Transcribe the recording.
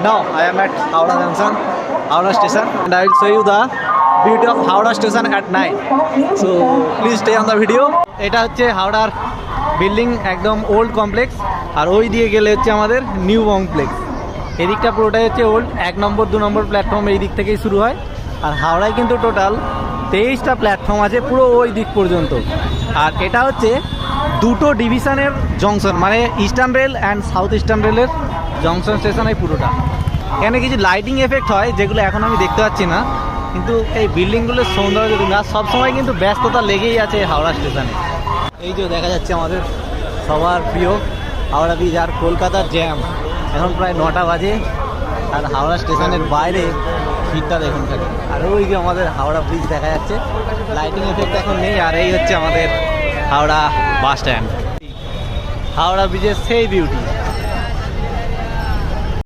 Now I am at Howrah Junction, Howrah Station, and I will show you the beauty of Howrah Station at night. So please stay on the video. এটা হচ্ছে হাওড়ার building, একদম old complex, আর ওই দিয়ে গেলে হচ্ছে আমাদের new complex. এদিকটা পুরোটাই হচ্ছে ওল্ড। 1 নম্বর 2 নম্বর প্ল্যাটফর্ম এই দিক থেকেই শুরু হয়, আর হাওড়ায় কিন্তু টোটাল 23টা প্ল্যাটফর্ম আছে পুরো ওই দিক পর্যন্ত। আর এটা হচ্ছে দুটো ডিভিশনের জংশন, মানে eastern rail and south eastern রেলের জংশন স্টেশন এই পুরোটা। এখানে কিছু লাইটিং এফেক্ট হয় যেগুলো এখন আমি দেখতে পাচ্ছি না, কিন্তু এই বিল্ডিংগুলোর সৌন্দর্য না সবসময় কিন্তু ব্যস্ততা লেগেই আছে হাওড়া স্টেশনে। এই যে দেখা যাচ্ছে আমাদের সবার প্রিয় হাওড়া ব্রিজ আর কলকাতার জ্যাম। এখন প্রায় 9টা বাজে, আর হাওড়া স্টেশনের বাইরে ভিড়টা দেখুন খালি। আর ওই যে আমাদের হাওড়া ব্রিজ দেখা যাচ্ছে, লাইটিং এফেক্ট এখন নেই। আর এই হচ্ছে আমাদের হাওড়া বাস স্ট্যান্ড, হাওড়া ব্রিজের সেই বিউটি।